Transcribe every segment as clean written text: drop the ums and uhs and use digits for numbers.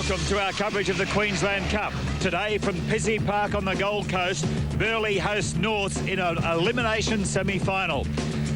Welcome to our coverage of the Queensland Cup. Today from Pizzey Park on the Gold Coast, Burleigh hosts Norths in an elimination semi-final.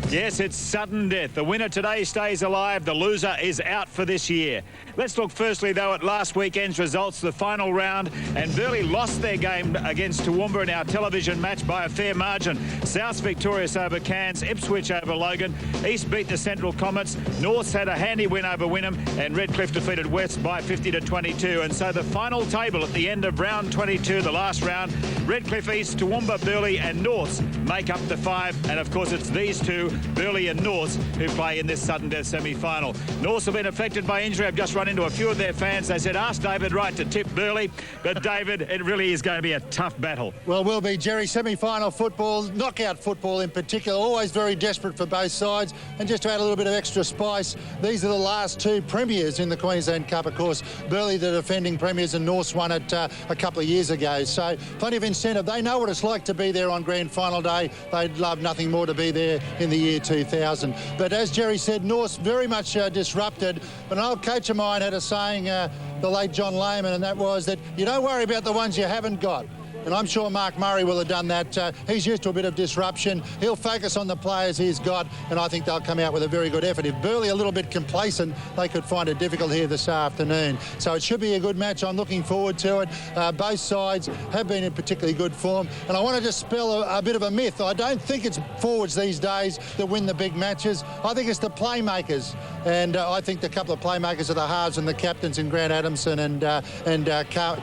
Yes, it's sudden death. The winner today stays alive. The loser is out for this year. Let's look firstly, though, at last weekend's results, the final round. And Burleigh lost their game against Toowoomba in our television match by a fair margin. South's victorious over Cairns, Ipswich over Logan. East beat the Central Comets. Norths had a handy win over Wynnum. And Redcliffe defeated West by 50-22. And so the final table at the end of round 22, the last round, Redcliffe East, Toowoomba, Burleigh and Norths make up the 5. And, of course, it's these two, Burleigh and Norths, who play in this sudden death semi-final. Norths have been affected by injury. I've just run into a few of their fans. They said, ask David Wright to tip Burleigh. But, David, it really is going to be a tough battle. Well, will be, Jerry. Semi-final football, knockout football in particular, always very desperate for both sides. And just to add a little bit of extra spice, these are the last two premiers in the Queensland Cup, of course. Burleigh, the defending premiers, and Norths won it a couple of years ago. So plenty of incentive. They know what it's like to be there on grand final day. They'd love nothing more to be there in the year 2000. But as Jerry said, Norths very much disrupted. But an old coach of mine had a saying, the late John Lehman, and that was that you don't worry about the ones you haven't got. And I'm sure Mark Murray will have done that. He's used to a bit of disruption. He'll focus on the players he's got, and I think they'll come out with a very good effort. If Burleigh a little bit complacent, they could find it difficult here this afternoon. So it should be a good match. I'm looking forward to it. Both sides have been in particularly good form. And I want to just spell a bit of a myth. I don't think it's forwards these days that win the big matches. I think it's the playmakers. And I think the couple of playmakers are the halves and the captains in Grant Adamson and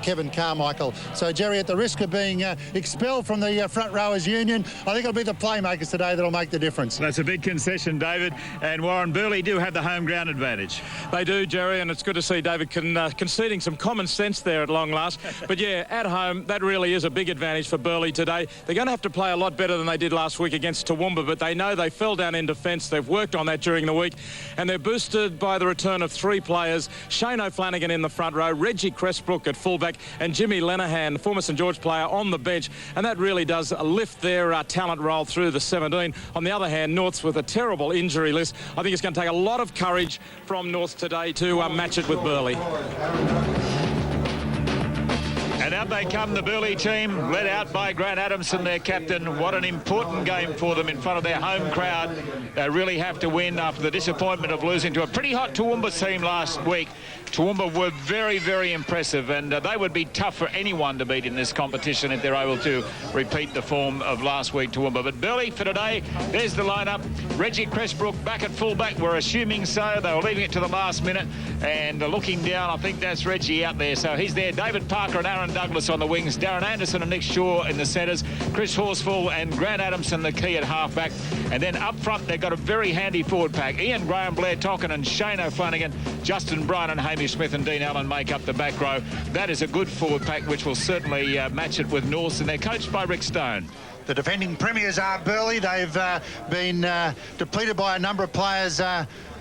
Kevin Carmichael. So, Jerry, at the risk of being expelled from the front rowers union, I think it'll be the playmakers today that'll make the difference. That's a big concession, David. And Warren, Burleigh do have the home ground advantage. They do, Jerry, and it's good to see David conceding some common sense there at long last. But yeah, at home, that really is a big advantage for Burleigh today. They're going to have to play a lot better than they did last week against Toowoomba, but they know they fell down in defence. They've worked on that during the week, and they're boosted by the return of 3 players: Shane O'Flanagan in the front row, Reggie Cressbrook at fullback, and Jimmy Lenahan, former St George player, on the bench, and that really does lift their talent roll through the 17. On the other hand, Norths with a terrible injury list. I think it's going to take a lot of courage from Norths today to match it with Burleigh. And out they come, the Burleigh team, led out by Grant Adamson, their captain. What an important game for them in front of their home crowd. They really have to win after the disappointment of losing to a pretty hot Toowoomba team last week. Toowoomba were very, very impressive, and they would be tough for anyone to beat in this competition if they're able to repeat the form of last week, Toowoomba. But Burleigh for today, there's the lineup. Reggie Cressbrook back at fullback. We're assuming so. They were leaving it to the last minute. And looking down, I think that's Reggie out there. So he's there. David Parker and Aaron Douglas on the wings. Darren Anderson and Nick Shaw in the centres. Chris Horsfall and Grant Adamson the key at halfback. And then up front, they've got a very handy forward pack. Ian Graham, Blair Tocken and Shane O'Flanagan, Justin Bryan and Hamish Smith and Dean Allen make up the back row. That is a good forward pack, which will certainly match it with Norths, and they're coached by Rick Stone. The defending premiers are Burleigh. They've been depleted by a number of players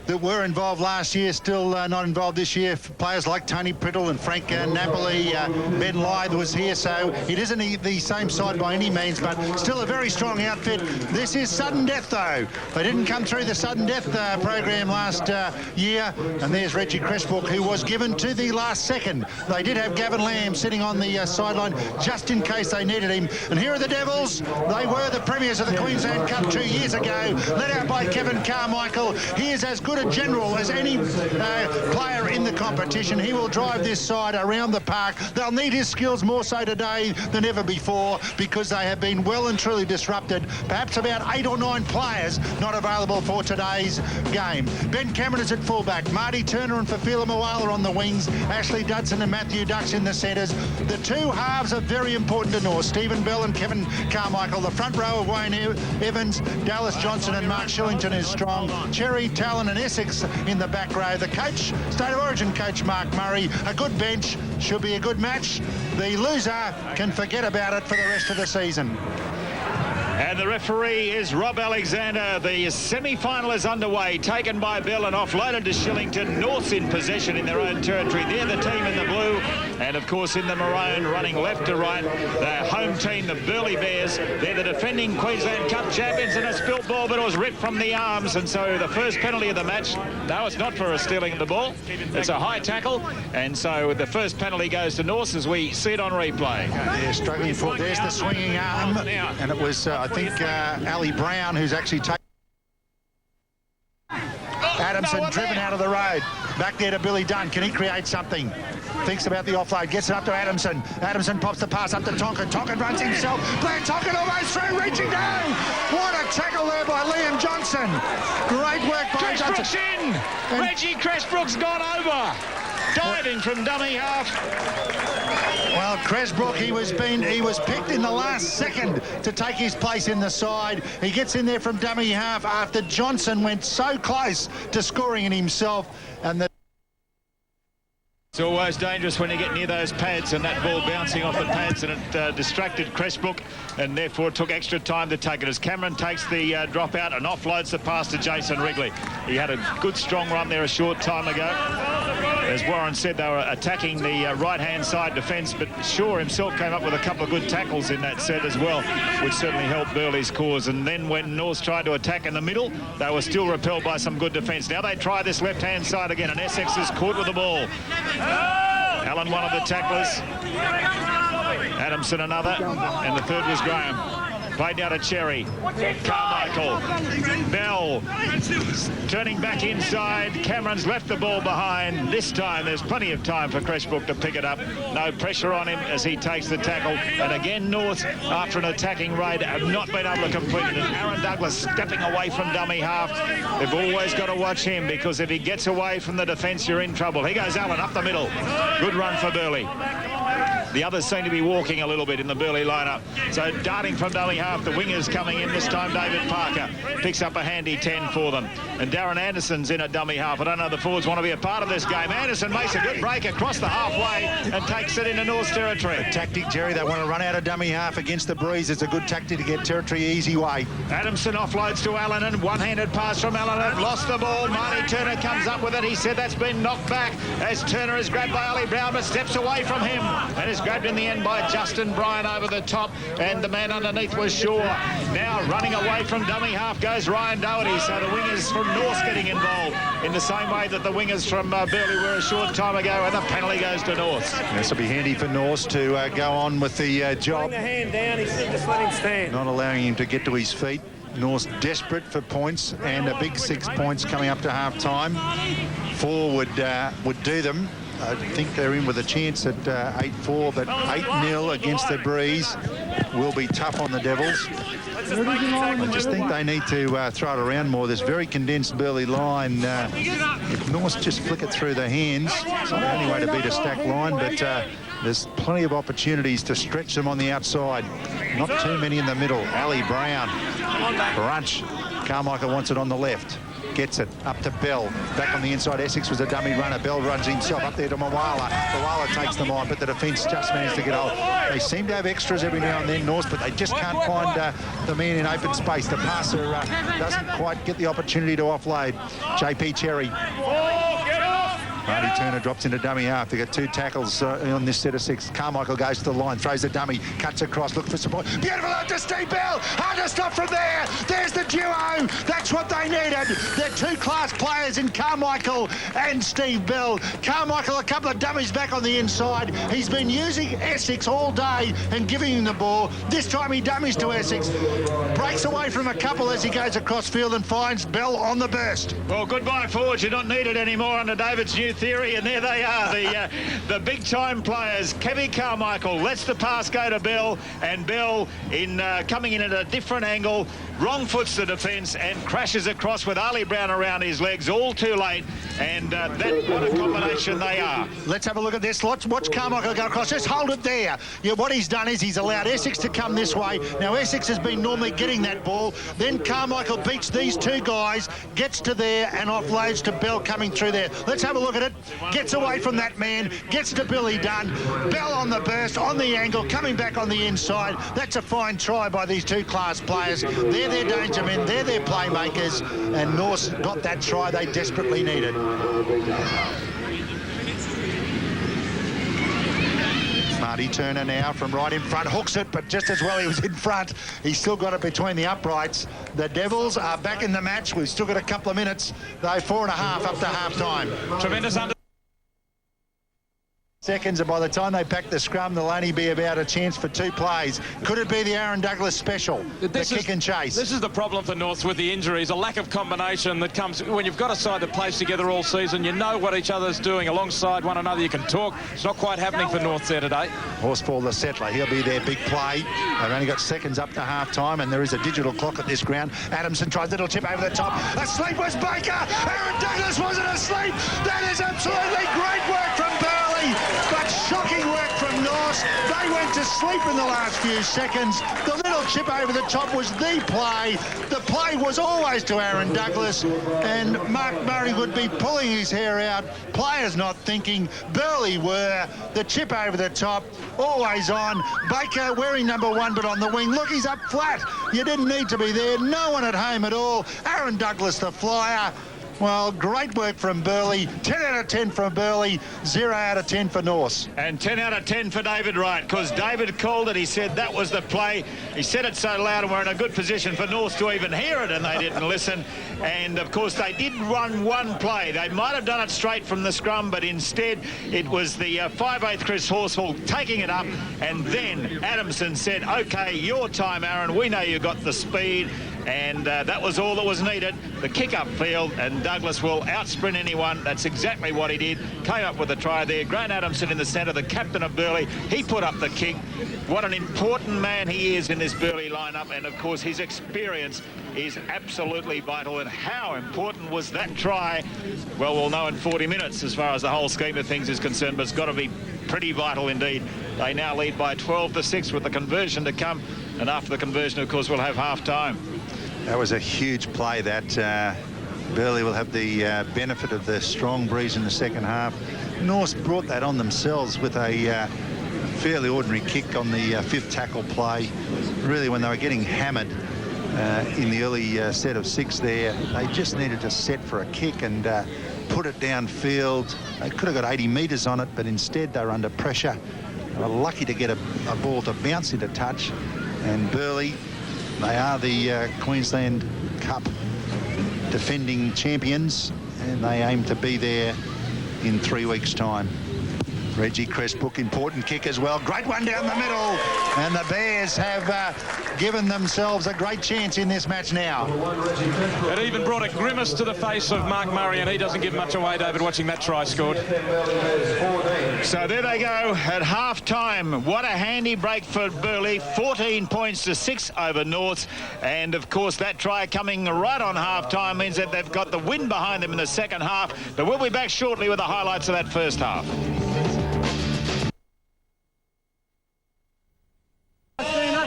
that were involved last year, still not involved this year. Players like Tony Priddle and Frank Napoli, Ben Lythe was here, so it isn't the same side by any means, but still a very strong outfit. This is sudden death, though. They didn't come through the sudden death program last year, and there's Reggie Cressbrook, who was given to the last second. They did have Gavin Lamb sitting on the sideline just in case they needed him. And here are the Devils. They were the premiers of the Queensland Cup 2 years ago, led out by Kevin Carmichael. He is as good a general as any player in the competition. He will drive this side around the park. They'll need his skills more so today than ever before, because they have been well and truly disrupted. Perhaps about 8 or 9 players not available for today's game. Ben Cameron is at fullback. Marty Turner and Fafila Moala on the wings. Ashley Dudson and Matthew Dux in the centres. The 2 halves are very important to North. Stephen Bell and Kevin Carmichael. The front row of Wayne Evans, Dallas Johnson and Mark Shillington is strong. Cherry, Talon and Essex in the back row. The coach, State of Origin coach Mark Murray. A good bench, should be a good match. The loser can forget about it for the rest of the season. And the referee is Rob Alexander. The semi-final is underway, taken by Bell and offloaded to Shillington. North's in possession in their own territory. They're the team in the blue, and of course in the maroon, running left to right, their home team, the Burleigh Bears. They're the defending Queensland Cup champions, and a spilt ball, but it was ripped from the arms, and so the first penalty of the match. No, it's not for a stealing of the ball. It's a high tackle, and so the first penalty goes to North as we see it on replay. They're struggling for. There's the swinging arm, and it was I think Ali Brown who's actually taken. Adamson driven out of the road. Back there to Billy Dunn. Can he create something? Thinks about the offload. Gets it up to Adamson. Adamson pops the pass up to Tonkin. Tonkin runs himself. Blair Tonkin almost through, reaching down. What a tackle there by Liam Johnson. Great work by Johnson. Cressbrook's in. Reggie Cressbrook's gone over. Diving from dummy half. Well, Cressbrook, he was picked in the last second to take his place in the side. He gets in there from dummy half after Johnson went so close to scoring it himself. And It's always dangerous when you get near those pads and that ball bouncing off the pads, and it distracted Cressbrook, and therefore it took extra time to take it as Cameron takes the drop out and offloads the pass to Jason Wrigley. He had a good strong run there a short time ago. As Warren said, they were attacking the right-hand side defence, but Shaw himself came up with a couple of good tackles in that set as well, which certainly helped Burleigh's cause. And then when North tried to attack in the middle, they were still repelled by some good defence. Now they try this left-hand side again, and Essex is caught with the ball. Allen, one of the tacklers. Adamson, another. And the third was Graham. Played down to Cherry. Carmichael. Bell. Turning back inside. Cameron's left the ball behind. This time there's plenty of time for Cressbrook to pick it up. No pressure on him as he takes the tackle. And again, North, after an attacking raid, have not been able to complete it. And Aaron Douglas stepping away from dummy half. They've always got to watch him, because if he gets away from the defence, you're in trouble. Here goes Allen up the middle. Good run for Burleigh. The others seem to be walking a little bit in the Burleigh lineup. So darting from dummy half, the wingers coming in this time. David Parker picks up a handy 10 for them. And Darren Anderson's in at dummy half. I don't know if the forwards want to be a part of this game. Anderson makes a good break across the halfway and takes it into North's territory. a tactic, Jerry, they want to run out of dummy half against the breeze. It's a good tactic to get territory easy way. Adamson offloads to Allen, and one-handed pass from Allen. Have lost the ball. Marty Turner comes up with it. He said that's been knocked back as Turner is grabbed by Ali Brown, but steps away from him and is grabbed in the end by Justin Bryan over the top, and the man underneath was Shaw. Now running away from dummy half goes Ryan Doherty, so the wingers from North getting involved in the same way that the wingers from Burleigh were a short time ago, and the penalty goes to North. This will be handy for North to go on with the job. Bring the hand down, he said just let him stand. Not allowing him to get to his feet. North's desperate for points, and a big 6 points coming up to half-time. 4 would do them. I think they're in with a chance at 8-4, but 8-0 against the breeze will be tough on the Devils. I just think they need to throw it around more. This very condensed Burleigh line. If North just flick it through the hands, it's not the only way to beat a stacked line, but there's plenty of opportunities to stretch them on the outside. Not too many in the middle. Ali Brown. Brunch. Carmichael wants it on the left. Gets it up to Bell. Back on the inside, Essex was a dummy runner. Bell runs himself up there to Mawala. Mawala takes them on, but the defence just managed to get hold. They seem to have extras every now and then, North, but they just can't find the man in open space. The passer doesn't quite get the opportunity to offload. JP Cherry. Marty Turner drops into dummy half. They got 2 tackles on this set of 6. Carmichael goes to the line, throws the dummy, cuts across, look for support. Beautiful out to Steve Bell. Hard to stop from there. There's the duo. That's what they needed. They're 2 class players in Carmichael and Steve Bell. Carmichael, a couple of dummies back on the inside. He's been using Essex all day and giving him the ball. This time he dummies to Essex. Breaks away from a couple as he goes across field and finds Bell on the burst. Well, goodbye forwards. You're not needed anymore under David's new theory, and there they are, the big-time players. Kevy Carmichael lets the pass go to Bell, and Bell coming in at a different angle, wrong foots the defence and crashes across with Ali Brown around his legs, all too late, and what a combination they are. Let's have a look at this. Let's watch Carmichael go across. Just hold it there. Yeah, what he's done is he's allowed Essex to come this way. Now Essex has been normally getting that ball. Then Carmichael beats these 2 guys, gets to there and offloads to Bell coming through there. Let's have a look at it. gets away from that man, gets to Billy Dunn. Bell on the burst, on the angle, coming back on the inside. That's a fine try by these two class players. They're their danger men, they're their playmakers, and Norse got that try they desperately needed. Marty Turner now from right in front, hooks it, but just as well he was in front. He's still got it between the uprights. The Devils are back in the match. We've still got a couple of minutes, though 4.5 up to half-time. Tremendous under Seconds, and by the time they pack the scrum, there'll only be about a chance for 2 plays. Could it be the Aaron Douglas special, the kick and chase? This is the problem for Norths with the injuries, a lack of combination that comes when you've got a side that plays together all season. You know what each other's doing alongside one another. You can talk. It's not quite happening for Norths there today. Horsfall, the settler, he'll be their big play. They've only got seconds up to half-time, and there is a digital clock at this ground. Adamson tries a little chip over the top. Asleep was Baker. Aaron Douglas wasn't asleep. That is absolutely great work from Burleigh, but shocking work from Norse. They went to sleep in the last few seconds. The little chip over the top was the play. The play was always to Aaron Douglas, and Mark Murray would be pulling his hair out. Players not thinking. Burleigh were. The chip over the top, always on. Baker wearing number 1, but on the wing. Look, he's up flat. You didn't need to be there. No one at home at all. Aaron Douglas, the flyer. Well, great work from Burleigh. 10 out of 10 from Burleigh, 0 out of 10 for Norse. And 10 out of 10 for David Wright, because David called it. He said that was the play. He said it so loud, and we're in a good position for Norse to even hear it, and they didn't listen. And, of course, they did run one play. They might have done it straight from the scrum, but instead it was the 5/8 Chris Horsfall taking it up, and then Adamson said, OK, your time, Aaron. We know you got the speed. And that was all that was needed. The kick up field, and Douglas will outsprint anyone. That's exactly what he did. Came up with a try there. Grant Adamson in the centre, the captain of Burleigh. He put up the kick. What an important man he is in this Burleigh lineup. And, of course, his experience is absolutely vital. And how important was that try? Well, we'll know in 40 minutes as far as the whole scheme of things is concerned, but it's got to be pretty vital indeed. They now lead by 12-6 with the conversion to come. And after the conversion, of course, we'll have half-time. That was a huge play. That Burleigh will have the benefit of the strong breeze in the second half. Norse brought that on themselves with a fairly ordinary kick on the 5th tackle play. Really, when they were getting hammered in the early set of 6 there, they just needed to set for a kick and put it downfield. They could have got 80 metres on it, but instead they were under pressure. They were lucky to get a ball to bounce into touch. And Burleigh, they are the Queensland Cup defending champions, and they aim to be there in 3 weeks' time. Reggie Crestbrook, important kick as well. Great one down the middle. And the Bears have given themselves a great chance in this match now. It even brought a grimace to the face of Mark Murray, and he doesn't give much away, David, watching that try scored. So there they go at half-time. What a handy break for Burleigh. 14 points to 6 over Norths. And, of course, that try coming right on half-time means that they've got the win behind them in the second half. But we'll be back shortly with the highlights of that first half.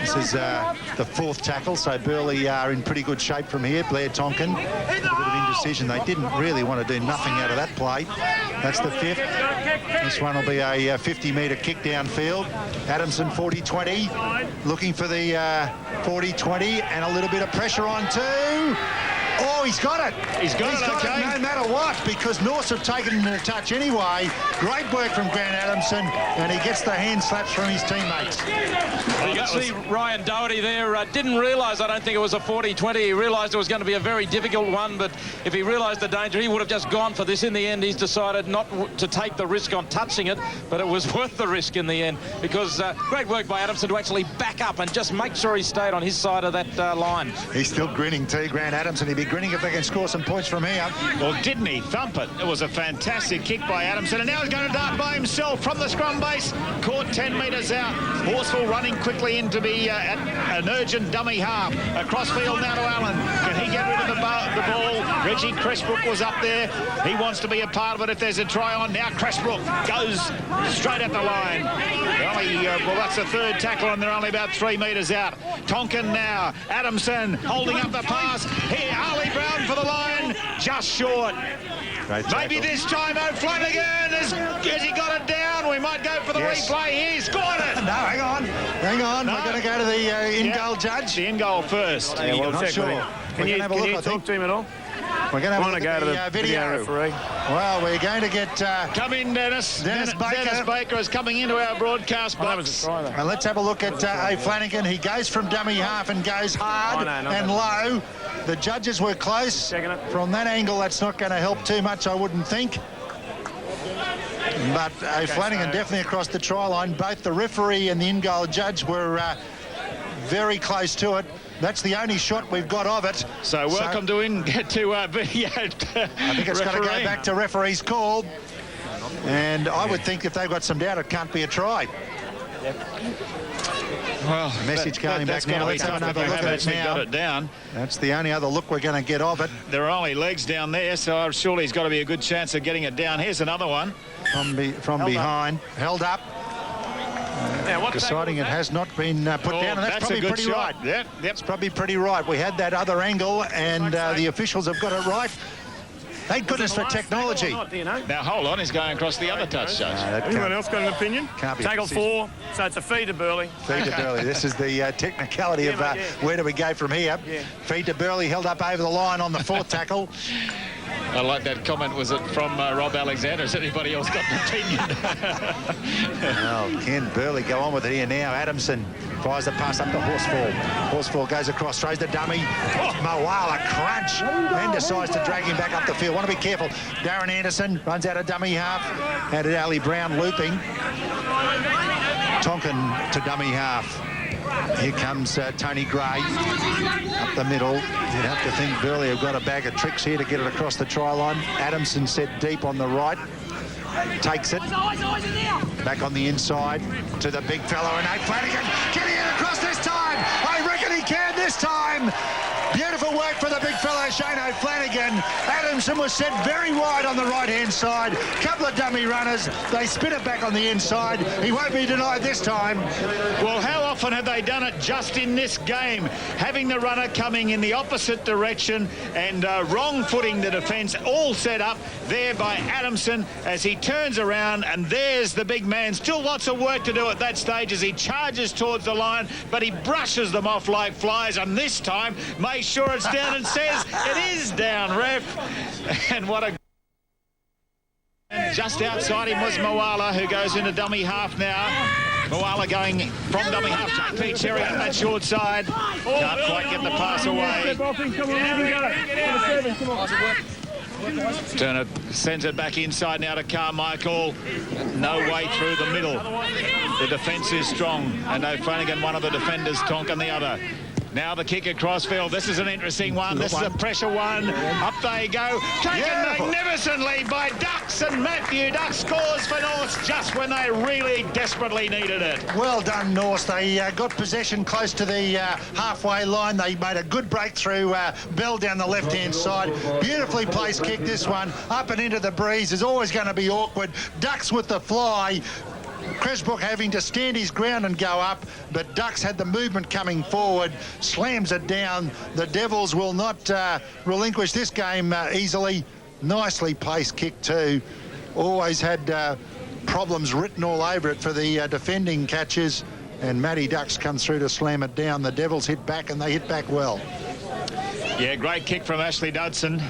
This is the 4th tackle, so Burleigh are in pretty good shape from here. Blair Tonkin, a bit of indecision. They didn't really want to do nothing out of that play. That's the 5th. This one will be a 50-metre kick downfield. Adamson 40-20, looking for the 40-20, and a little bit of pressure on too. Oh, he's got it. He's got it, okay. No matter what, because Norse have taken him in a touch anyway. Great work from Grant Adamson, and he gets the hand slaps from his teammates. You can see Ryan Doherty there didn't realise, I don't think it was a 40-20. He realised it was going to be a very difficult one, but if he realised the danger, he would have just gone for this. In the end, he's decided not to take the risk on touching it, but it was worth the risk in the end, because great work by Adamson to actually back up and just make sure he stayed on his side of that line. He's still grinning too, Grant Adamson. He'd be grinning if they can score some points from here. Well, didn't he thump it? It was a fantastic kick by Adamson, and now he's going to dart by himself from the scrum base. Caught 10 metres out. Horsfall running quickly in to be at an urgent dummy half. Across field now to Allen. Can he get rid of the ball? Reggie Crestbrook was up there. He wants to be a part of it if there's a try on. Now Crestbrook goes straight at the line. Well, that's the 3rd tackle, and they're only about 3 metres out. Tonkin now. Adamson holding up the pass. Here, Ali Brown for the line. Just short. Maybe this time O'Flanagan. Has he got it down? We might go for the replay here. He's scored it. No, hang on. No. We're going to go to the in-goal judge. The in-goal first. Yeah, we'll not check sure. with him. Can you talk to him at all? We're going to want to go to the video referee. Well, we're going to get... Come in, Dennis. Dennis Baker. Dennis Baker is coming into our broadcast box. Let's have a look at O'Flanagan. He goes from dummy half and goes hard and low. The judges were close. From that angle, that's not going to help too much, I wouldn't think. But O'Flanagan definitely across the try line. Both the referee and the in-goal judge were very close to it. That's the only shot we've got of it. So welcome to video. I think it's got to go back to referee's call. And I would think if they've got some doubt, it can't be a try. Well, message going back now. Let's have another look at it now. Got it down. That's the only other look we're going to get of it. There are only legs down there, so surely he's got to be a good chance of getting it down. Here's another one. From behind. Held up. Deciding it has not been put down, and that's probably pretty right. Yep. It's probably pretty right. We had that other angle, and the officials have got it right. Thank goodness for technology. Now, hold on. He's going across the other touch, Judge. Anyone else got an opinion? Tackle 4, so it's a feed to Burleigh. Feed to Burleigh. This is the technicality of where do we go from here. Feed to Burleigh, held up over the line on the fourth tackle. I like that comment. Was it from Rob Alexander? Has anybody else got an opinion? Well, can Burleigh go on with it here now? Adamson fires the pass up to Horsfall. Horsfall goes across, throws the dummy. Moala crunch and decides to drag him back up the field. Want to be careful. Darren Anderson runs out of dummy half. Had it Ali Brown looping. Tonkin to dummy half. Here comes Tony Gray up the middle. You'd have to think Burleigh have got a bag of tricks here to get it across the try line. Adamson set deep on the right. Takes it. Back on the inside to the big fellow. And O'Flanagan getting it across this time. I reckon he can this time. Beautiful work for the big fellow, Shane O'Flanagan. Adamson was set very wide on the right-hand side. Couple of dummy runners. They spin it back on the inside. He won't be denied this time. Well, how often have they done it just in this game? Having the runner coming in the opposite direction and wrong-footing the defence, all set up there by Adamson as he turns around, and there's the big man. Still lots of work to do at that stage as he charges towards the line, but he brushes them off like flies, and this time makes sure it's down and says it is down, ref. And what a... Just outside him was Moala, who goes into dummy half now. Moala going from dummy half. JP Cherry on that short side. Can't quite get the pass away. Turner sends it back inside now to Carmichael. No way through the middle. The defence is strong, and O'Flanagan, one of the defenders, Tonkin the other. Now the kick across field. This is an interesting one. This is a pressure one. Up they go. Taken magnificently by Ducks, and Matthew Duck scores for North just when they really desperately needed it. Well done, North. They got possession close to the halfway line. They made a good breakthrough. Bell down the left-hand side. Beautifully placed kick, this one. Up and into the breeze is always going to be awkward. Ducks with the fly. Cresbrook having to stand his ground and go up, but Ducks had the movement coming forward, slams it down. The Devils will not relinquish this game easily. Nicely placed kick too. Always had problems written all over it for the defending catches, and Matty Ducks comes through to slam it down. The Devils hit back, and they hit back well. Yeah, great kick from Ashley Dodson.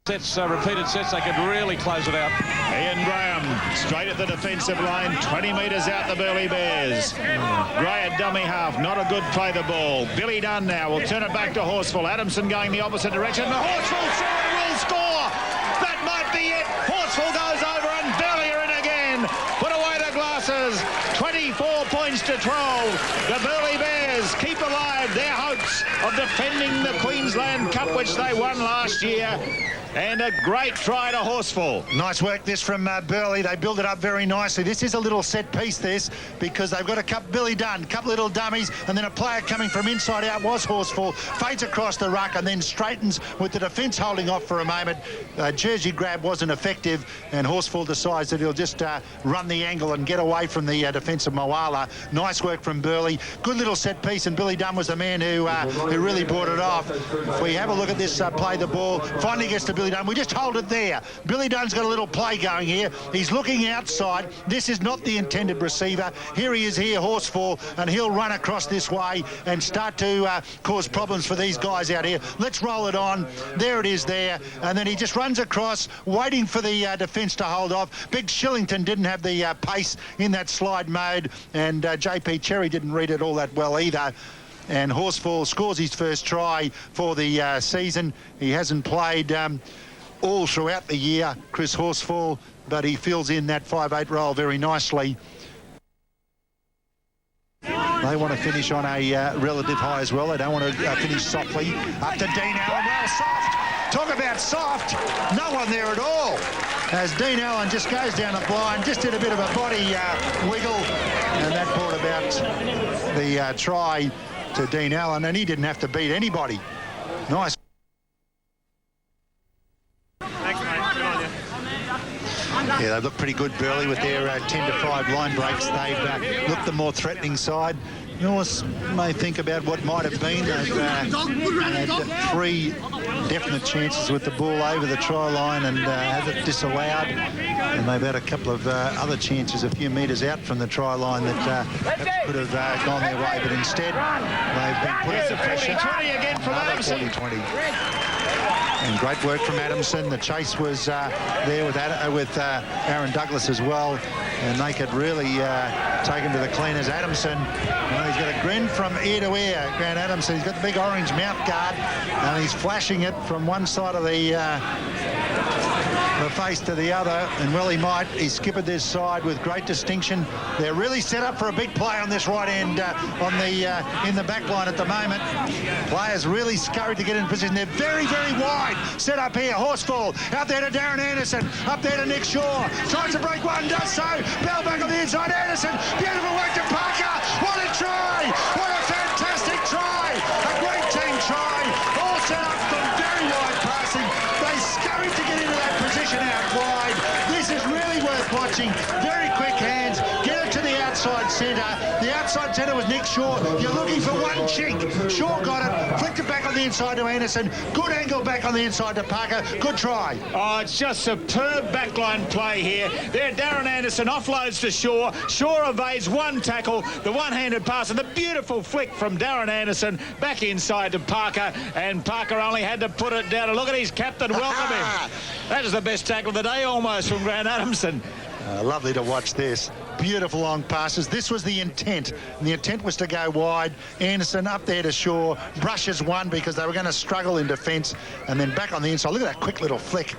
Repeated sets, they could really close it out. Ian Graham straight at the defensive line, 20 metres out the Burleigh Bears. Gray at dummy half, not a good play the ball. Billy Dunn now will turn it back to Horsfall. Adamson going the opposite direction. The Horsfall side will score. That might be it. Horsfall goes over and Burleigh are in again. Put away the glasses. 24 points to 12. The Burleigh Bears keep alive their hopes of defending the Queensland Cup, which they won last year. And a great try to Horsfall. Nice work this from Burleigh. They build it up very nicely. This is a little set piece, this, because they've got a couple, Billy Dunn, a couple little dummies, and then a player coming from inside out was Horsfall, fades across the ruck and then straightens with the defence holding off for a moment. Jersey grab wasn't effective, and Horsfall decides that he'll just run the angle and get away from the defence of Moala. Nice work from Burleigh. Good little set piece, and Billy Dunn was the man who really brought it off. If we have a look at this play the ball, finally gets to Billy Billy Dunn. We just hold it there. Billy Dunn's got a little play going here. He's looking outside. This is not the intended receiver. Here he is here, Horsefall, and he'll run across this way and start to cause problems for these guys out here. Let's roll it on. There it is there. And then he just runs across, waiting for the defence to hold off. Big Shillington didn't have the pace in that slide mode, and JP Cherry didn't read it all that well either. And Horsefall scores his first try for the season. He hasn't played all throughout the year, Chris Horsefall, but he fills in that 5'8" role very nicely. They want to finish on a relative high as well. They don't want to finish softly. Up to Dean Allen. Well, soft. Talk about soft. No one there at all. As Dean Allen just goes down the blind, just did a bit of a body wiggle, and that brought about the try to Dean Allen, and he didn't have to beat anybody. Nice. Thanks, mate. Good on you. Yeah, they look pretty good, Burleigh, with their 10-5 line breaks. They've looked the more threatening side. You always may think about what might have been. They've had 3 definite chances with the ball over the try line and had it disallowed. And they've had a couple of other chances a few metres out from the try line that perhaps could have gone their way, but instead they've been put under pressure. 40-20 again from Adamson. 40-20. And great work from Adamson. The chase was there with Aaron Douglas as well, and they could really take him to the cleaners. Adamson, well, he's got a grin from ear to ear. Grant Adamson, he's got the big orange mouth guard, and he's flashing it from one side of the face to the other, and well he might. He's skippered this side with great distinction. They're really set up for a big play on this right end in the back line at the moment. Players really scurried to get in position. They're very, very wide. Set up here. Horsefall out there to Darren Anderson. Up there to Nick Shaw. Tries to break one, does so. Bell back on the inside. Anderson. Beautiful work to Parker. What a try. What a fantastic try. A great team try. All set up from very wide passing. They scurried to get into that position out wide. This is really worth watching. Very quick hands. Get it to the outside centre. The outside centre was Nick Shaw. You're looking for one chink. Shaw got it. Flicked it back on the inside to Anderson. Good angle back on the inside to Parker. Good try. Oh, it's just superb backline play here. There, Darren Anderson offloads to Shaw. Shaw evades one tackle, the one-handed pass, and the beautiful flick from Darren Anderson back inside to Parker, and Parker only had to put it down. And look at his captain welcome him. That is the best tackle of the day almost from Grant Adamson. Lovely to watch this. Beautiful long passes. This was the intent. And the intent was to go wide. Anderson up there to Shaw. Brushes one because they were going to struggle in defence. And then back on the inside. Look at that quick little flick.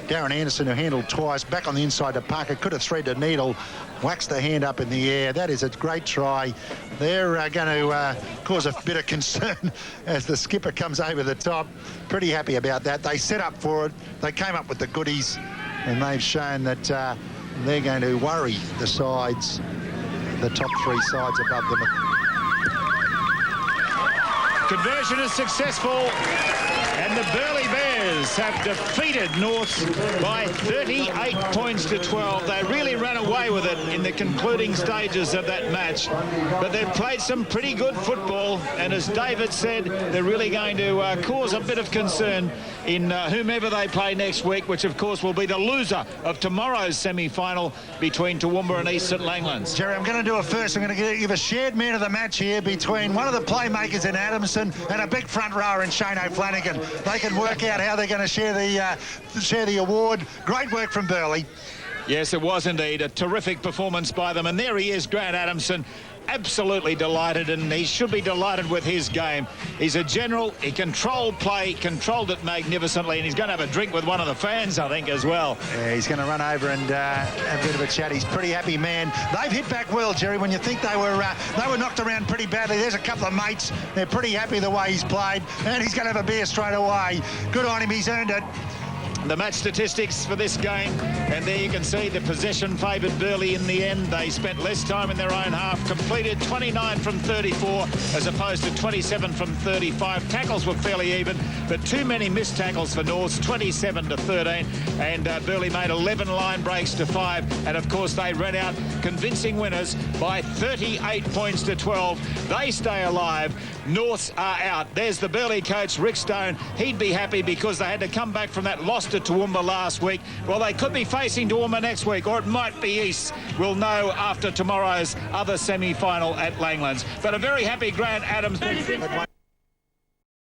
Darren Anderson, who handled twice, back on the inside to Parker. Could have threaded a needle. Waxed the hand up in the air. That is a great try. They're going to cause a bit of concern as the skipper comes over the top. Pretty happy about that. They set up for it. They came up with the goodies. And they've shown that they're going to worry the sides, the top 3 sides above them. Conversion is successful, and the Burleigh Bears have defeated North by 38 points to 12. They really ran away with it in the concluding stages of that match, but they've played some pretty good football, and as David said, they're really going to cause a bit of concern in whomever they play next week, which of course will be the loser of tomorrow's semi-final between Toowoomba and East St Langlands. Jerry, I'm going to do it first. I'm going to give a shared man of the match here between one of the playmakers in Adamson and a big front rower in Shane O'Flanagan. They can work out how they're going to share the award. Great work from Burleigh. Yes, it was indeed a terrific performance by them, and there he is, Grant Adamson. Absolutely delighted, and he should be delighted with his game. He's a general. He controlled play, controlled it magnificently, and he's going to have a drink with one of the fans, I think, as well. Yeah, he's going to run over and have a bit of a chat. He's a pretty happy man. They've hit back well, Jerry. When you think they were knocked around pretty badly, there's a couple of mates. They're pretty happy the way he's played, and he's going to have a beer straight away. Good on him. He's earned it. the match statistics for this game, and there you can see the possession favoured Burleigh in the end. They spent less time in their own half, completed 29 from 34 as opposed to 27 from 35. Tackles were fairly even, but too many missed tackles for Norths, 27 to 13, and Burleigh made 11 line breaks to 5, and of course they ran out convincing winners by 38 points to 12. They stay alive. Norths are out. There's the Burleigh coach, Rick Stone. He'd be happy because they had to come back from that loss to Toowoomba last week. Well, they could be facing Toowoomba next week, or it might be East. We'll know after tomorrow's other semi-final at Langlands. But a very happy Grant Adams.